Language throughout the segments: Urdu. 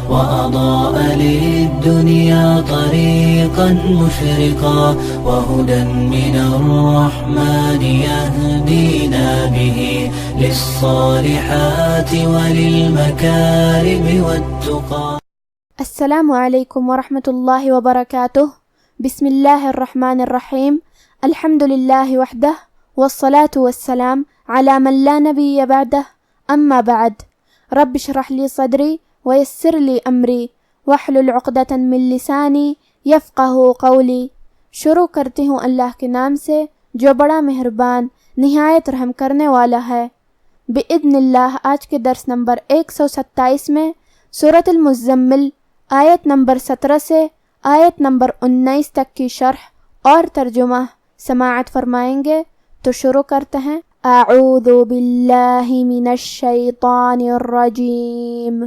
وأضاء للدنيا طريقا مشرقا وهدى من الرحمن يهدينا به للصالحات وللمكارم والتقى. السلام علیکم ورحمۃ اللہ وبرکاتہ. بسم اللہ الرحمن الرحیم. الحمد للہ وحدہ والصلاة والسلام علی من لا نبی بعدہ. اما بعد. رب اشرح لی صدری ویسر لی امری واحلل عقدۃ من لسانی یفقہوا قولی. شروع کرتی ہوں اللہ کے نام سے جو بڑا مہربان نہایت رحم کرنے والا ہے. باذن اللہ آج کے درس نمبر 127 میں سورۃ المزمل آیت نمبر 17 سے آیت نمبر 19 تک کی شرح اور ترجمہ سماعت فرمائیں گے. تو شروع کرتے ہیں. اعوذ باللہ من الشیطان الرجیم.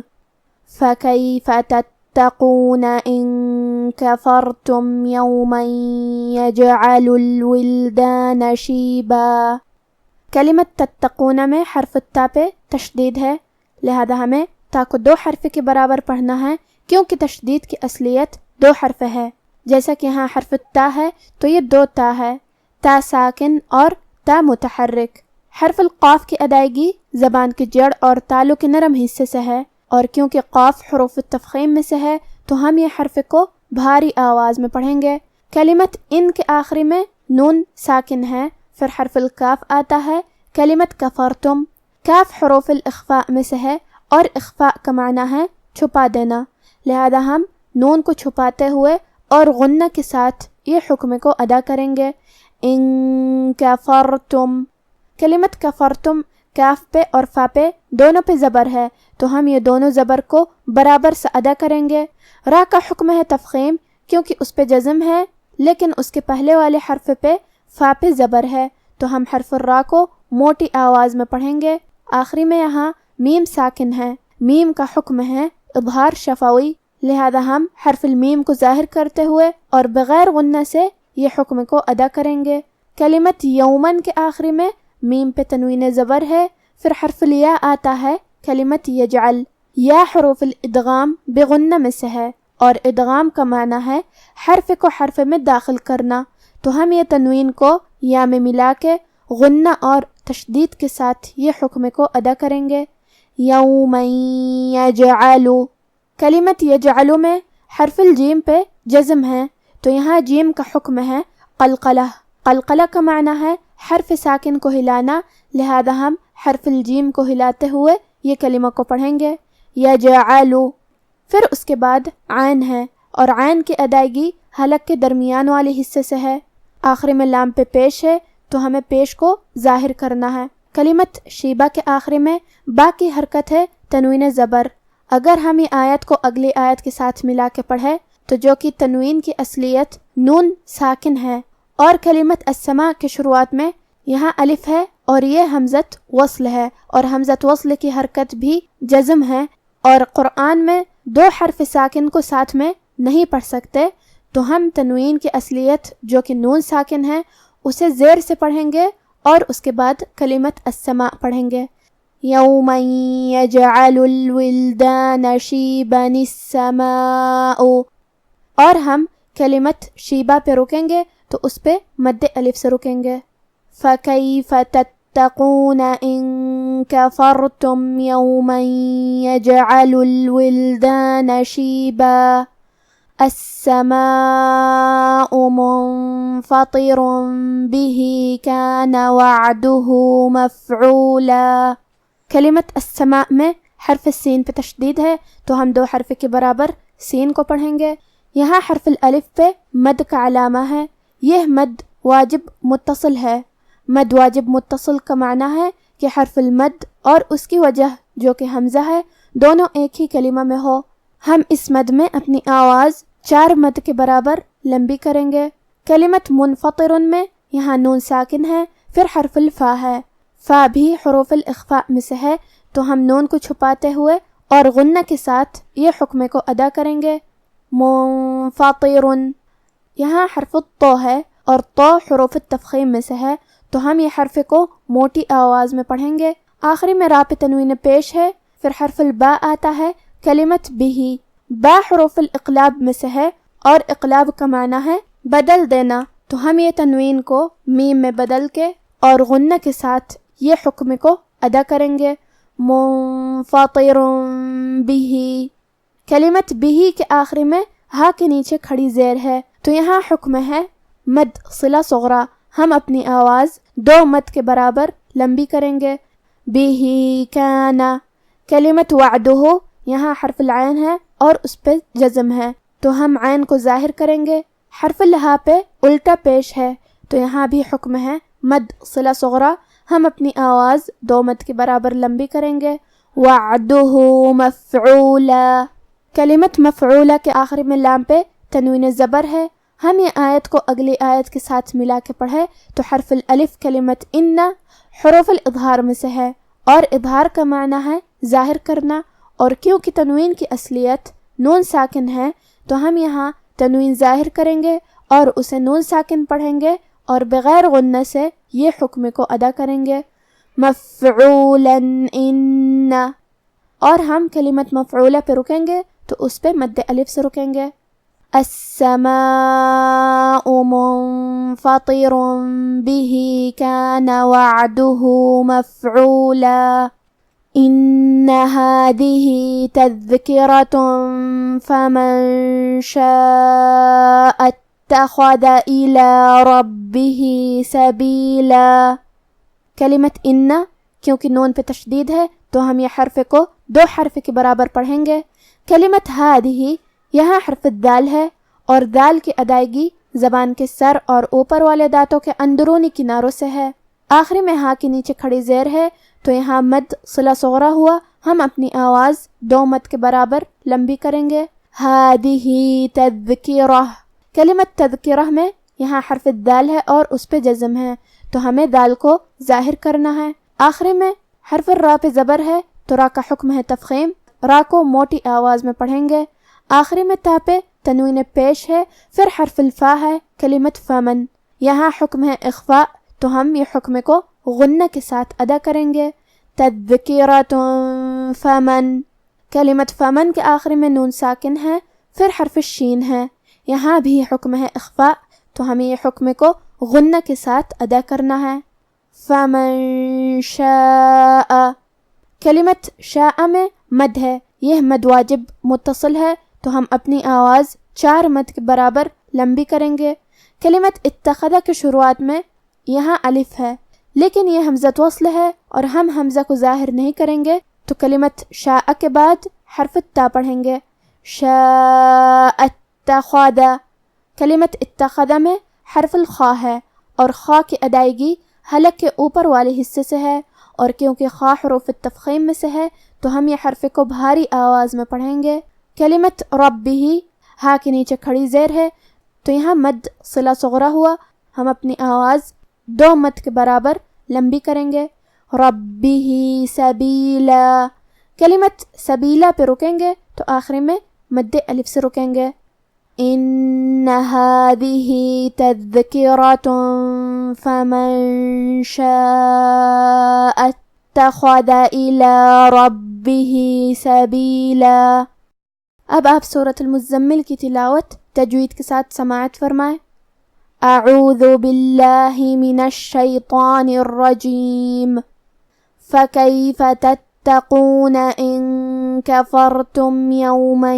فکیف تتقون ان کفرتم یوما یجعل الولدان شیبا. کلمت تتقون میں حرف تا پہ تشدید ہے، لہذا ہمیں تا کو 2 حرف کے برابر پڑھنا ہے کیونکہ تشدید کی اصلیت 2 حرف ہے. جیسا کہ یہاں حرف تا ہے تو یہ 2 تا ہے، تا ساکن اور تا متحرک. حرف القاف کی ادائیگی زبان کی جڑ اور تالو کے نرم حصے سے ہے، اور کیونکہ قاف حروف التفخیم میں سے ہے تو ہم یہ حرف کو بھاری آواز میں پڑھیں گے. کلمت ان کے آخری میں نون ساکن ہے، پھر حرف الکاف آتا ہے. کلمت کفرتم کاف حروف الاخفاء میں سے ہے اور اخفاء کا معنی ہے چھپا دینا، لہذا ہم نون کو چھپاتے ہوئے اور غنہ کے ساتھ یہ حکم کو ادا کریں گے. ان کفرتم. کلمت کفرتم کاف پہ اور فا پہ دونوں پہ زبر ہے تو ہم یہ دونوں زبر کو برابر سے ادا کریں گے. را کا حکم ہے تفخیم کیونکہ اس پہ جزم ہے، لیکن اس کے پہلے والے حرف پہ فا پہ زبر ہے تو ہم حرف الرا کو موٹی آواز میں پڑھیں گے. آخری میں یہاں میم ساکن ہے، میم کا حکم ہے اظہار شفوی، لہذا ہم حرف المیم کو ظاہر کرتے ہوئے اور بغیر غنہ سے یہ حکم کو ادا کریں گے. کلمت یومن کے آخری میں میم پہ تنوین زبر ہے، پھر حرف الیا آتا ہے. کلمت یجعل یا حروف الادغام بغنہ میں سے ہے اور ادغام کا معنی ہے حرف کو حرف میں داخل کرنا، تو ہم یہ تنوین کو یا میں ملا کے غنہ اور تشدید کے ساتھ یہ حکم کو ادا کریں گے. یوم یجعل. کلمت یجعل میں حرف الجیم پہ جزم ہے تو یہاں جیم کا حکم ہے قلقلہ. قلقلہ کا معنی ہے حرف ساکن کو ہلانا، لہذا ہم حرف الجیم کو ہلاتے ہوئے یہ کلمہ کو پڑھیں گے. یجعل. پھر اس کے بعد عین ہے اور عین کی ادائیگی حلق کے درمیان والے حصے سے ہے. آخری میں لام پہ پیش ہے تو ہمیں پیش کو ظاہر کرنا ہے. کلمت شیبہ کے آخری میں با کی حرکت ہے تنوین زبر. اگر ہم یہ آیت کو اگلی آیت کے ساتھ ملا کے پڑھیں تو جو کہ تنوین کی اصلیت نون ساکن ہے، اور کلمت السماء کے شروعات میں یہاں الف ہے اور یہ حمزت وصل ہے، اور حمزت وصل کی حرکت بھی جزم ہے، اور قرآن میں 2 حرف ساکن کو ساتھ میں نہیں پڑھ سکتے، تو ہم تنوین کی اصلیت جو کہ نون ساکن ہے اسے زیر سے پڑھیں گے اور اس کے بعد کلمت السماء پڑھیں گے. یوم یجعل الولدان شیبا السماء. اور ہم کلمت شیبہ پہ رکیں گے تو اس پہ مد الف سے رکیں گے. فکیف تتقون ان کفرتم یوما یجعل الولدان شیبا السماء منفطر به كان وعده مفعولا. کلمت السماء میں حرف السین پہ تشدید ہے تو ہم 2 حرف کے برابر سین کو پڑھیں گے. یہاں حرف الالف پہ مد کا علامہ ہے، یہ مد واجب متصل ہے. مد واجب متصل کا معنی ہے کہ حرف المد اور اس کی وجہ جو کہ حمزہ ہے دونوں ایک ہی کلمہ میں ہو. ہم اس مد میں اپنی آواز 4 مد کے برابر لمبی کریں گے. کلمت منفطر میں یہاں نون ساکن ہے، پھر حرف الفا ہے. فا بھی حروف الاخفاء میں سے ہے تو ہم نون کو چھپاتے ہوئے اور غنہ کے ساتھ یہ حکم کو ادا کریں گے. منفطر. یہاں حرف الطو ہے اور طو حروف التفخیم میں سے ہے تو ہم یہ حرف کو موٹی آواز میں پڑھیں گے. آخری میں را پہ تنوین پیش ہے، پھر حرف الباء آتا ہے. کلمت بھی با حروف الاقلاب میں سے ہے اور اقلاب کا معنی ہے بدل دینا، تو ہم یہ تنوین کو میم میں بدل کے اور غنہ کے ساتھ یہ حکم کو ادا کریں گے، منفطر بھی۔ کلمت بھی کے آخری میں ہا کے نیچے کھڑی زیر ہے، تو یہاں حکم ہے مد صلہ صغرا، ہم اپنی آواز 2 مد کے برابر لمبی کریں گے، بھی کانا۔ کلمت وعدہ، یہاں حرف العین ہے اور اس پہ جزم ہے، تو ہم عین کو ظاہر کریں گے، حرف الہا پہ الٹا پیش ہے، تو یہاں بھی حکم ہے مد صلہ صغرا، ہم اپنی آواز 2 مد کے برابر لمبی کریں گے، وعدہ مفعولا۔ کلمت مفعولا کے آخر میں لام پہ تنوین زبر ہے، ہم یہ آیت کو اگلی آیت کے ساتھ ملا کے پڑھے تو حرف الالف کلمت ان حروف الاظہار میں سے ہے اور اظہار کا معنی ہے ظاہر کرنا، اور کیونکہ تنوین کی اصلیت نون ساکن ہے تو ہم یہاں تنوین ظاہر کریں گے اور اسے نون ساکن پڑھیں گے اور بغیر غنہ سے یہ حکم کو ادا کریں گے، مفعولا ان۔ اور ہم کلمت مفعولہ پہ رکیں گے تو اس پہ مد الف سے رکیں گے، السماء منفطر به كان وعده مفعولا إن هذه تذكرة فمن شاء اتخذ إلى ربه سبيلا۔ کلمت ان کیونکہ نون پہ تشدید ہے تو ہم یہ حرف کو 2 حرف کے برابر پڑھیں گے۔ کلمت ہادہ، یہاں حرف الدال ہے اور دال کی ادائیگی زبان کے سر اور اوپر والے دانتوں کے اندرونی کناروں سے ہے، آخری میں ہا کے نیچے کھڑی زیر ہے تو یہاں مد صلہ صغرا ہوا، ہم اپنی آواز 2 مد کے برابر لمبی کریں گے، ہادہ تذکرہ۔ کلمت تذکرہ میں یہاں حرف الدال ہے اور اس پہ جزم ہے تو ہمیں دال کو ظاہر کرنا ہے، آخری میں حرف الراء پہ زبر ہے تو را کا حکم ہے تفخیم، را کو موٹی آواز میں پڑھیں گے، آخری میں تا پہ تنوین پیش ہے، پھر حرف الفا ہے کلمت فمن، یہاں حکم ہے اخفاء تو ہم یہ حکم کو غنہ کے ساتھ ادا کریں گے، تذکرۃ فمن۔ کلمت فمن کے آخری میں نون ساکن ہے، پھر حرف الشین ہے، یہاں بھی حکم ہے اخفاء تو ہمیں یہ حکم کو غنہ کے ساتھ ادا کرنا ہے، فمن شاء۔ کلمت شاء میں مد ہے، یہ مد واجب متصل ہے تو ہم اپنی آواز 4 مد کے برابر لمبی کریں گے۔ کلمت اتخذ کے شروعات میں یہاں الف ہے لیکن یہ حمزۃ وصل ہے اور ہم حمزہ کو ظاہر نہیں کریں گے تو کلمت شاء کے بعد حرف التا پڑھیں گے، شاء اتخذ۔ کلمت اتخذ میں حرف الخاء ہے اور خاء کی ادائیگی حلق کے اوپر والے حصے سے ہے، اور کیونکہ خاء حروف التفخیم میں سے ہے تو ہم یہ حرف کو بھاری آواز میں پڑھیں گے۔ کلمت ربہ، ہا کے نیچے کھڑی زیر ہے تو یہاں مد صلہ صغرا ہوا، ہم اپنی آواز 2 مد کے برابر لمبی کریں گے، ربہ سبیلا۔ کلمت سبیلا پہ رکیں گے تو آخری میں مد الف سے رکیں گے، ان هذه تذکرۃ فمن شاء اتخذ إلى ربه سبیلا۔ اب آپ سورۃ المزمل کی تلاوت تجوید کے ساتھ سماعت فرمائیں۔ اعوذ باللہ من الشیطان الرجیم، فکیف تتقون ان کفرتم یوما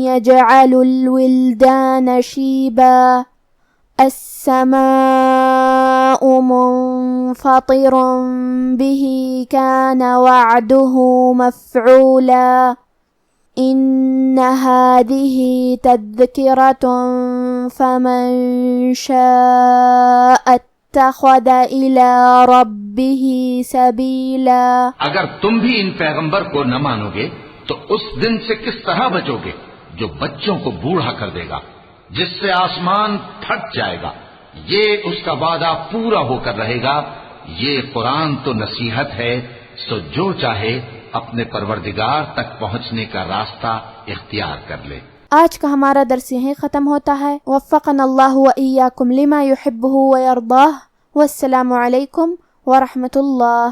یجعل الولدان شیبا، السماء منفطر به كان وعده مفعولا، إن هذه تذكرة فمن شاء اتخذ إلى ربه سبيلا۔ اگر تم بھی ان پیغمبر کو نہ مانو گے تو اس دن سے کس طرح بچو گے جو بچوں کو بوڑھا کر دے گا، جس سے آسمان پھٹ جائے گا، یہ اس کا وعدہ پورا ہو کر رہے گا۔ یہ قرآن تو نصیحت ہے، سو جو چاہے اپنے پروردگار تک پہنچنے کا راستہ اختیار کر لے۔ آج کا ہمارا درس یہیں ختم ہوتا ہے۔ وفقنا اللہ و ایاکم لما یحبہ و یرضاہ، والسلام علیکم ورحمۃ اللہ۔